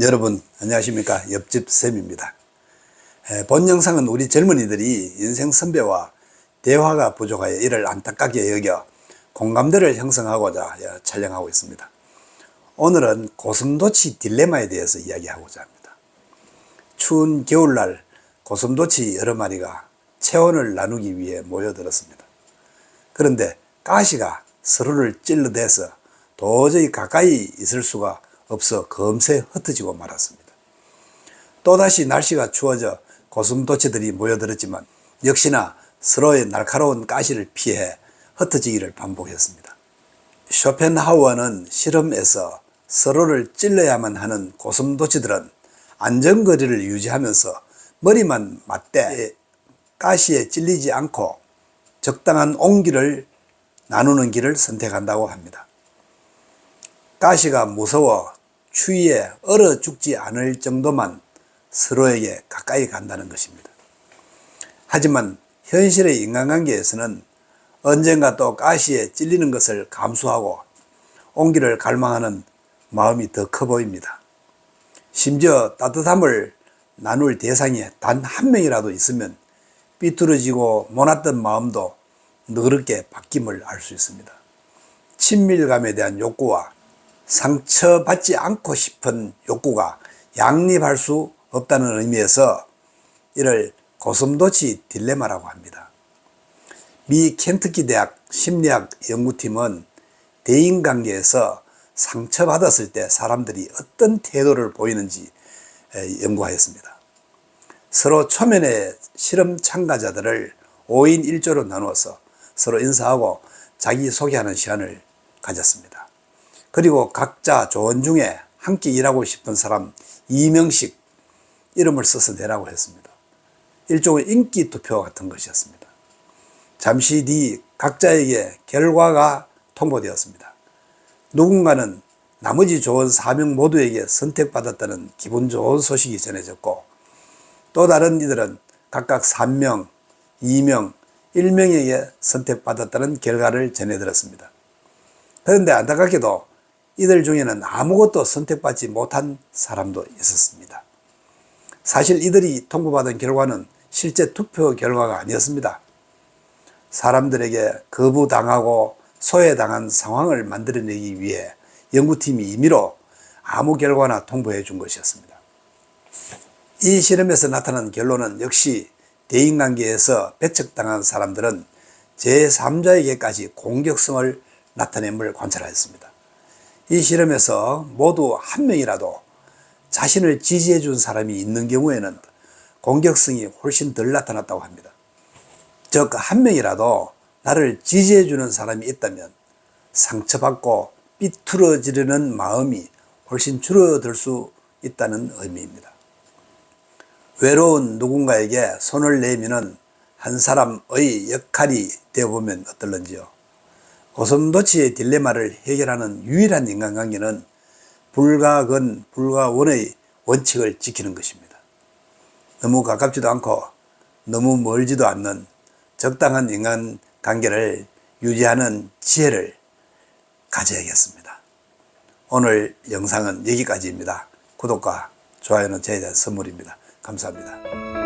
여러분 안녕하십니까. 옆집 쌤입니다. 본 영상은 우리 젊은이들이 인생 선배와 대화가 부족하여 이를 안타깝게 여겨 공감대를 형성하고자 촬영하고 있습니다. 오늘은 고슴도치 딜레마에 대해서 이야기하고자 합니다. 추운 겨울날 고슴도치 여러 마리가 체온을 나누기 위해 모여들었습니다. 그런데 가시가 서로를 찔러대서 도저히 가까이 있을 수가 없어 금세 흩어지고 말았습니다. 또다시 날씨가 추워져 고슴도치들이 모여들었지만 역시나 서로의 날카로운 가시를 피해 흩어지기를 반복했습니다. 쇼펜하우어는 실험에서 서로를 찔러야만 하는 고슴도치들은 안전거리를 유지하면서 머리만 맞대 가시에 찔리지 않고 적당한 온기를 나누는 길을 선택한다고 합니다. 가시가 무서워 추위에 얼어 죽지 않을 정도만 서로에게 가까이 간다는 것입니다. 하지만 현실의 인간관계에서는 언젠가 또 가시에 찔리는 것을 감수하고 온기를 갈망하는 마음이 더 커 보입니다. 심지어 따뜻함을 나눌 대상이 단 한 명이라도 있으면 삐뚤어지고 모났던 마음도 너그럽게 바뀜을 알 수 있습니다. 친밀감에 대한 욕구와 상처받지 않고 싶은 욕구가 양립할 수 없다는 의미에서 이를 고슴도치 딜레마라고 합니다. 미 켄터키 대학 심리학 연구팀은 대인관계에서 상처받았을 때 사람들이 어떤 태도를 보이는지 연구하였습니다. 서로 초면에 실험 참가자들을 5인 1조로 나누어서 서로 인사하고 자기소개하는 시간을 가졌습니다. 그리고 각자 조언 중에 함께 일하고 싶은 사람 2명씩 이름을 써서 내라고 했습니다. 일종의 인기 투표 같은 것이었습니다. 잠시 뒤 각자에게 결과가 통보되었습니다. 누군가는 나머지 조언 4명 모두에게 선택받았다는 기분 좋은 소식이 전해졌고, 또 다른 이들은 각각 3명, 2명, 1명에게 선택받았다는 결과를 전해들었습니다. 그런데 안타깝게도 이들 중에는 아무것도 선택받지 못한 사람도 있었습니다. 사실 이들이 통보받은 결과는 실제 투표 결과가 아니었습니다. 사람들에게 거부당하고 소외당한 상황을 만들어내기 위해 연구팀이 임의로 아무 결과나 통보해 준 것이었습니다. 이 실험에서 나타난 결론은 역시 대인관계에서 배척당한 사람들은 제3자에게까지 공격성을 나타냄을 관찰하였습니다. 이 실험에서 모두 한 명이라도 자신을 지지해 준 사람이 있는 경우에는 공격성이 훨씬 덜 나타났다고 합니다. 즉, 한 명이라도 나를 지지해 주는 사람이 있다면 상처받고 삐뚤어지려는 마음이 훨씬 줄어들 수 있다는 의미입니다. 외로운 누군가에게 손을 내미는 한 사람의 역할이 되어보면 어떨런지요. 고슴도치의 딜레마를 해결하는 유일한 인간관계는 불가근 불가원의 원칙을 지키는 것입니다. 너무 가깝지도 않고 너무 멀지도 않는 적당한 인간관계를 유지하는 지혜를 가져야겠습니다. 오늘 영상은 여기까지입니다. 구독과 좋아요는 저에 대한 선물입니다. 감사합니다.